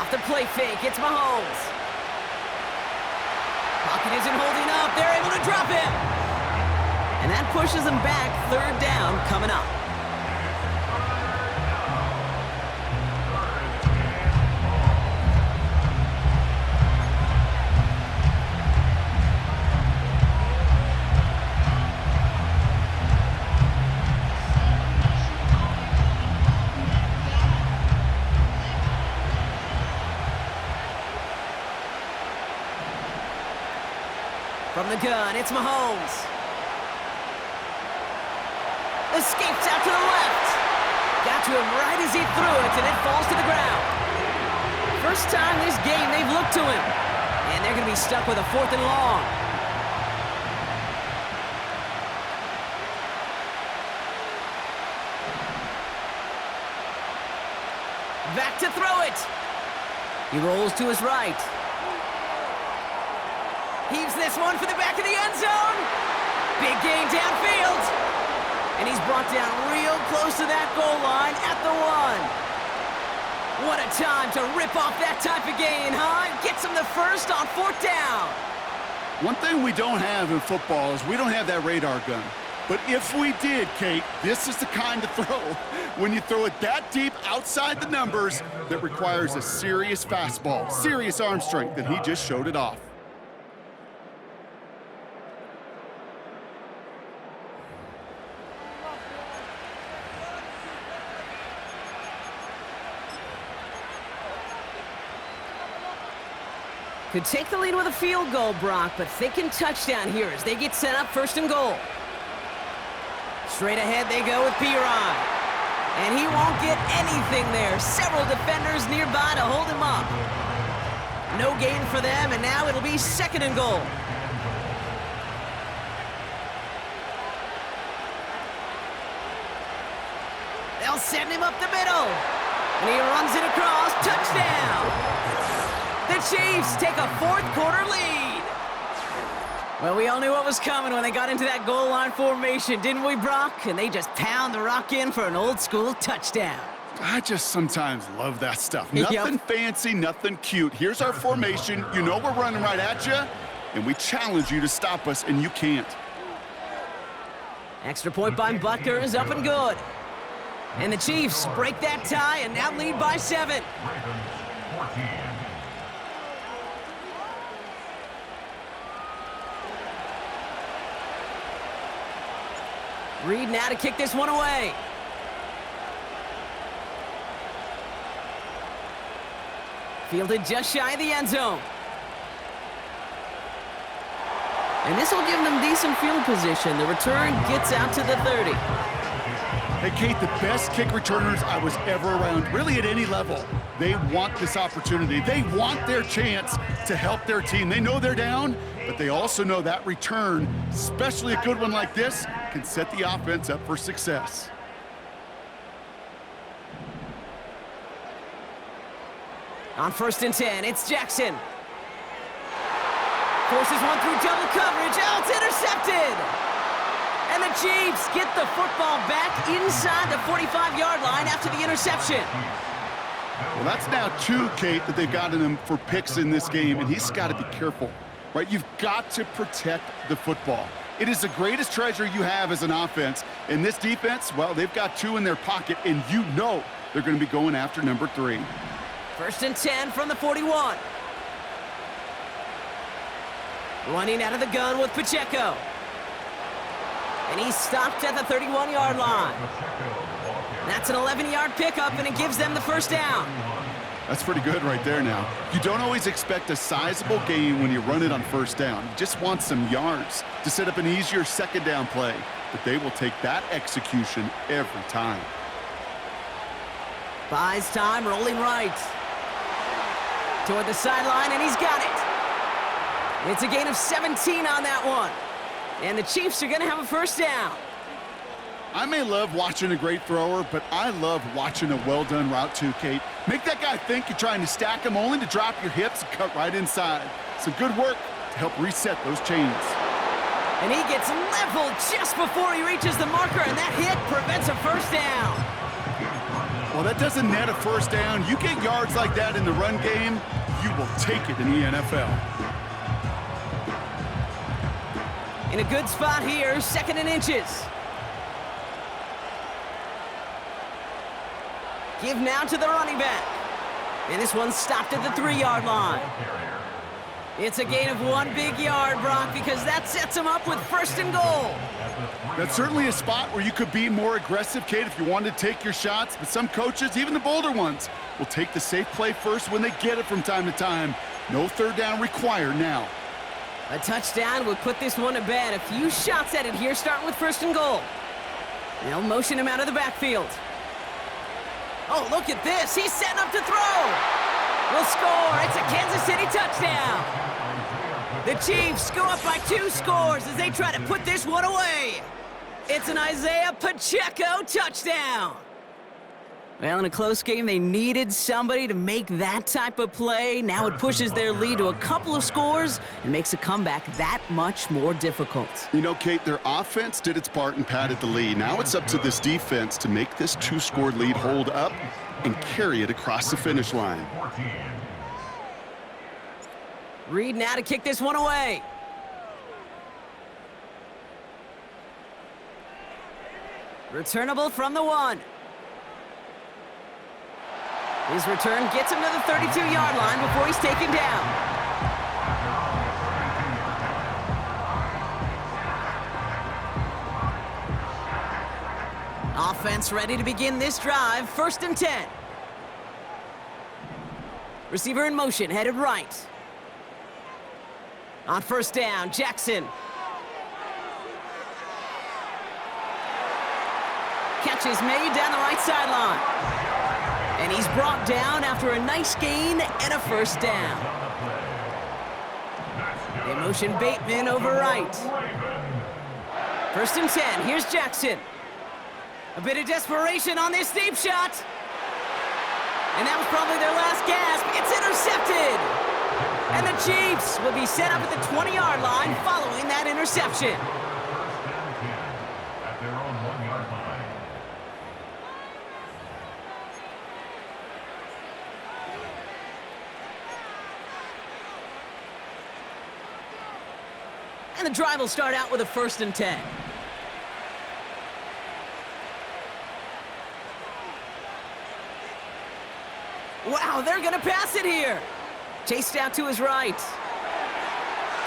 Off the play fake, it's Mahomes. Pocket isn't holding up. They're able to drop him. And that pushes them back. Third down coming up. From the gun, it's Mahomes. Escapes out to the left. Got to him right as he threw it, and it falls to the ground. First time this game they've looked to him. And they're going to be stuck with a 4th and long. Back to throw it. He rolls to his right. Heaves this one for the back of the end zone. Big gain downfield. And he's brought down real close to that goal line at the 1. What a time to rip off that type of gain, huh? Gets him the first on 4th down. One thing we don't have in football is we don't have that radar gun. But if we did, Kate, this is the kind of throw, when you throw it that deep outside the numbers, that requires a serious fastball, serious arm strength, and he just showed it off. Could take the lead with a field goal, Brock, but thinking touchdown here as they get set up 1st and goal. Straight ahead they go with P-Rod. And he won't get anything there. Several defenders nearby to hold him up. No gain for them, and now it'll be 2nd and goal. They'll send him up the middle. And he runs it across. Touchdown! The Chiefs take a 4th quarter lead. Well, we all knew what was coming when they got into that goal line formation, didn't we, Brock? And they just pound the rock in for an old-school touchdown. I just sometimes love that stuff. Nothing fancy, nothing cute. Here's our formation. You know we're running right at you, and we challenge you to stop us, and you can't. Extra point by Butker is up and good. And the Chiefs break that tie and now lead by 7. Reed now to kick this one away. Fielded just shy of the end zone. And this will give them decent field position. The return gets out to the 30. Hey, Kate, the best kick returners I was ever around, really at any level, they want this opportunity. They want their chance to help their team. They know they're down, but they also know that return, especially a good one like this, can set the offense up for success. On 1st and 10, it's Jackson. Forces one through double coverage. Oh, it's intercepted! And the Chiefs get the football back inside the 45-yard line after the interception. Well, that's now 2, Kate, that they've gotten him for picks in this game, and he's got to be careful, right? You've got to protect the football. It is the greatest treasure you have as an offense. And this defense, well, they've got 2 in their pocket, and you know they're going to be going after number 3. 1st and 10 from the 41. Running out of the gun with Pacheco. And he's stopped at the 31-yard line. That's an 11-yard pickup, and it gives them the 1st down. That's pretty good right there now. You don't always expect a sizable gain when you run it on 1st down. You just want some yards to set up an easier 2nd down play. But they will take that execution every time. Buys time, rolling right. Toward the sideline, and he's got it. It's a gain of 17 on that one. And the Chiefs are going to have a 1st down. I may love watching a great thrower, but I love watching a well-done route too, Kate. Make that guy think you're trying to stack him only to drop your hips and cut right inside. Some good work to help reset those chains. And he gets leveled just before he reaches the marker, and that hit prevents a 1st down. Well, that doesn't net a first down. You get yards like that in the run game, you will take it in the NFL. In a good spot here, 2nd and inches. Give now to the running back. And this one's stopped at the 3-yard line. It's a gain of 1 big yard, Brock, because that sets him up with 1st and goal. That's certainly a spot where you could be more aggressive, Kate, if you wanted to take your shots. But some coaches, even the bolder ones, will take the safe play first when they get it from time to time. No 3rd down required now. A touchdown would put this one to bed. A few shots at it here, starting with 1st and goal. They'll motion him out of the backfield. Oh, look at this. He's setting up to throw. Will score. It's a Kansas City touchdown. The Chiefs go up by 2 scores as they try to put this one away. It's an Isaiah Pacheco touchdown. Well, in a close game, they needed somebody to make that type of play. Now it pushes their lead to a couple of scores and makes a comeback that much more difficult. You know, Kate, their offense did its part and padded the lead. Now it's up to this defense to make this 2-score lead hold up and carry it across the finish line. Reed now to kick this one away. Returnable from the 1. His return gets him to the 32-yard line before he's taken down. Offense ready to begin this drive. 1st and 10. Receiver in motion, headed right. On 1st down, Jackson. Catch is made down the right sideline. And he's brought down after a nice gain and a 1st down. They motion Bateman over right. 1st and 10, here's Jackson. A bit of desperation on this deep shot. And that was probably their last gasp. It's intercepted. And the Chiefs will be set up at the 20-yard line following that interception. And the drive will start out with a 1st and 10. Wow, they're going to pass it here. Chased out to his right.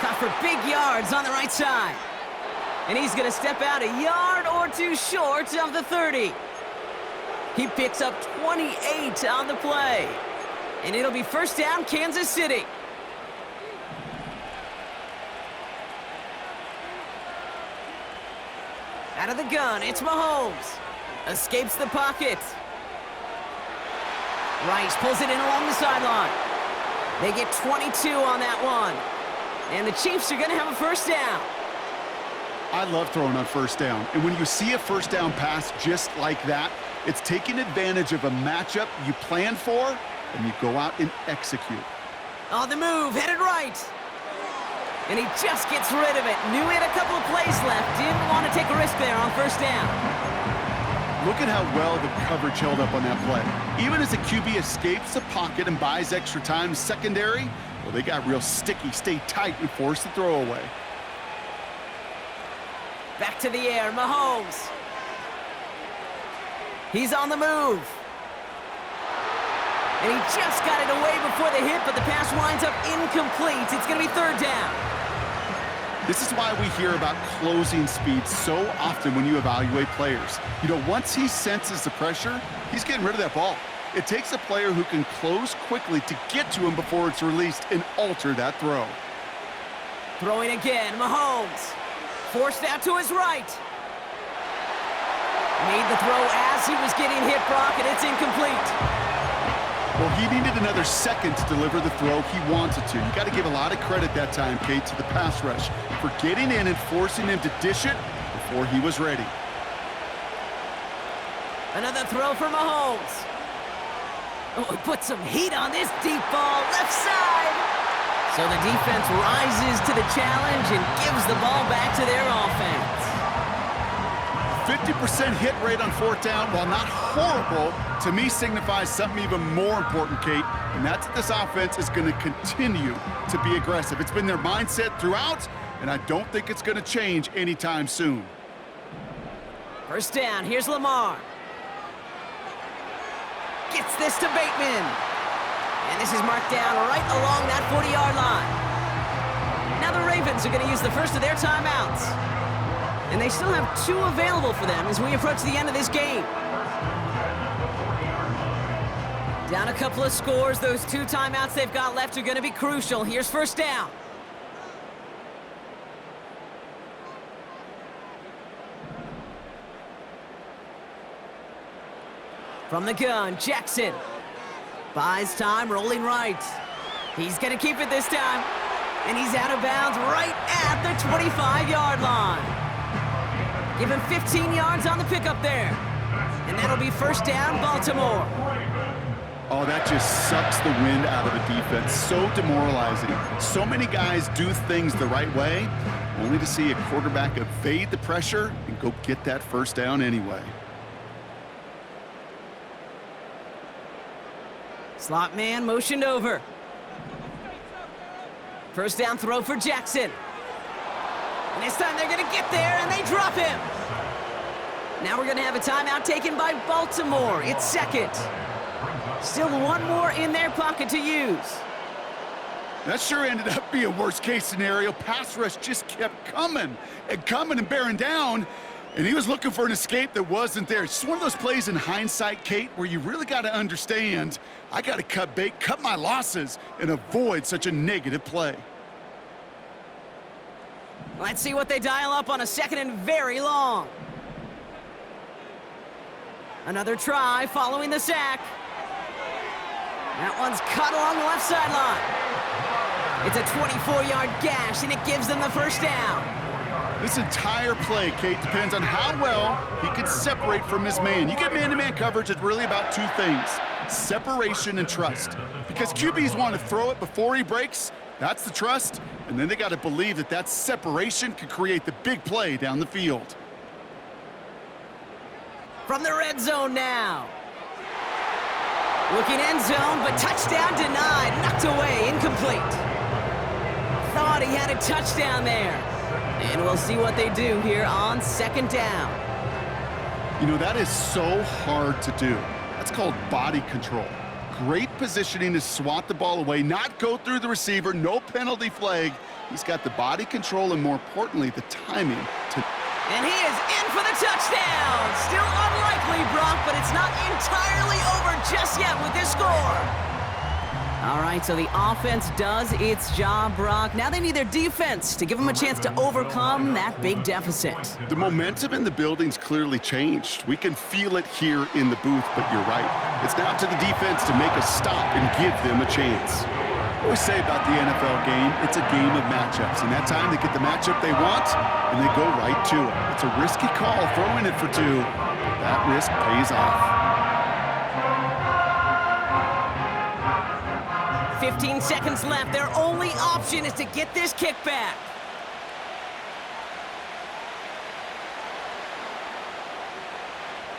Caught for big yards on the right side. And he's going to step out a yard or 2 short of the 30. He picks up 28 on the play. And it'll be 1st down, Kansas City. Out of the gun, it's Mahomes. Escapes the pocket. Rice pulls it in along the sideline. They get 22 on that one. And the Chiefs are going to have a 1st down. I love throwing on 1st down. And when you see a 1st down pass just like that, it's taking advantage of a matchup you planned for, and you go out and execute. On the move, headed right. And he just gets rid of it. Knew he had a couple of plays left. Didn't want to take a risk there on 1st down. Look at how well the coverage held up on that play. Even as the QB escapes the pocket and buys extra time secondary, well, they got real sticky, stay tight, and force the throw away. Back to the air, Mahomes. He's on the move. And he just got it away before the hit, but the pass winds up incomplete. It's going to be 3rd down. This is why we hear about closing speed so often when you evaluate players. You know, once he senses the pressure, he's getting rid of that ball. It takes a player who can close quickly to get to him before it's released and alter that throw. Throwing again, Mahomes. Forced out to his right. Made the throw as he was getting hit, Brock, and it's incomplete. Well, he needed another second to deliver the throw he wanted to. You got to give a lot of credit that time, Kate, to the pass rush for getting in and forcing him to dish it before he was ready. Another throw for Mahomes. Oh, he put some heat on this deep ball, left side. So the defense rises to the challenge and gives the ball back to their offense. 50% hit rate on fourth down, while not horrible, to me signifies something even more important, Kate, and that's that this offense is going to continue to be aggressive. It's been their mindset throughout, and I don't think it's going to change anytime soon. First down, here's Lamar. Gets this to Bateman. And this is marked down right along that 40-yard line. Now the Ravens are going to use the first of their timeouts. And they still have 2 available for them as we approach the end of this game. Down a couple of scores. Those 2 timeouts they've got left are going to be crucial. Here's first down. From the gun, Jackson. Buys time, rolling right. He's going to keep it this time. And he's out of bounds right at the 25-yard line. Give him 15 yards on the pickup there. And that'll be first down, Baltimore. Oh, that just sucks the wind out of a defense. So demoralizing. So many guys do things the right way, only to see a quarterback evade the pressure and go get that first down anyway. Slot man motioned over. First down throw for Jackson. And this time they're going to get there, and they drop him. Now we're going to have a timeout taken by Baltimore. It's second. Still 1 more in their pocket to use. That sure ended up being a worst-case scenario. Pass rush just kept coming and bearing down, and he was looking for an escape that wasn't there. It's just one of those plays in hindsight, Kate, where you really got to understand, I got to cut bait, cut my losses, and avoid such a negative play. Let's see what they dial up on a second and very long. Another try following the sack. That one's cut along the left sideline. It's a 24-yard gash, and it gives them the first down. This entire play, Kate, depends on how well he can separate from his man. You get man-to-man coverage, it's really about 2 things, separation and trust. Because QBs want to throw it before he breaks, that's the trust, and then they got to believe that that separation can create the big play down the field. From the red zone now. Looking end zone, but touchdown denied, knocked away, incomplete. Thought he had a touchdown there. And we'll see what they do here on second down. You know, that is so hard to do. That's called body control. Great positioning to swat the ball away, not go through the receiver, no penalty flag. He's got the body control and, more importantly, the timing to... And he is in for the touchdown. Still unlikely, Brock, but it's not entirely over just yet with this score. All right, so the offense does its job, Brock. Now they need their defense to give them a chance to overcome that big deficit. The momentum in the building's clearly changed. We can feel it here in the booth, but you're right. It's now to the defense to make a stop and give them a chance. What we say about the NFL game, it's a game of matchups, and that time they get the matchup they want, and they go right to it. It's a risky call, throwing it for 2, but that risk pays off. 15 seconds left. Their only option is to get this kickback.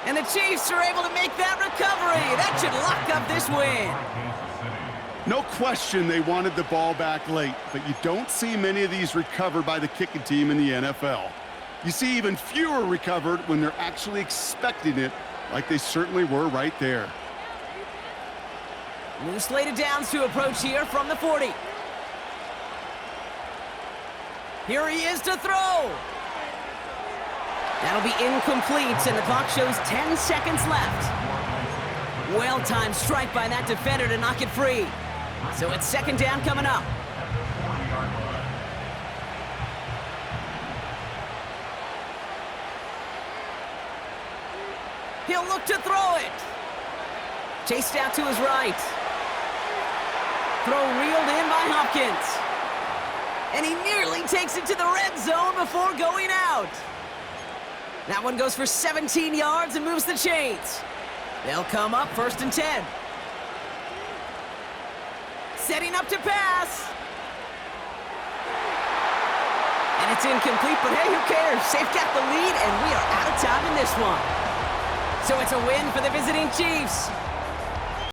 And the Chiefs are able to make that recovery. That should lock up this win. No question they wanted the ball back late, but you don't see many of these recovered by the kicking team in the NFL. You see even fewer recovered when they're actually expecting it, like they certainly were right there. New slated downs to approach here from the 40. Here he is to throw. That'll be incomplete, and the clock shows 10 seconds left. Well-timed strike by that defender to knock it free. So it's second down coming up. He'll look to throw it. Chased out to his right. Throw reeled in by Hopkins. And he nearly takes it to the red zone before going out. That one goes for 17 yards and moves the chains. They'll come up first and 10. Setting up to pass. And it's incomplete, but hey, who cares? They've got the lead, and we are out of time in this one. So it's a win for the visiting Chiefs.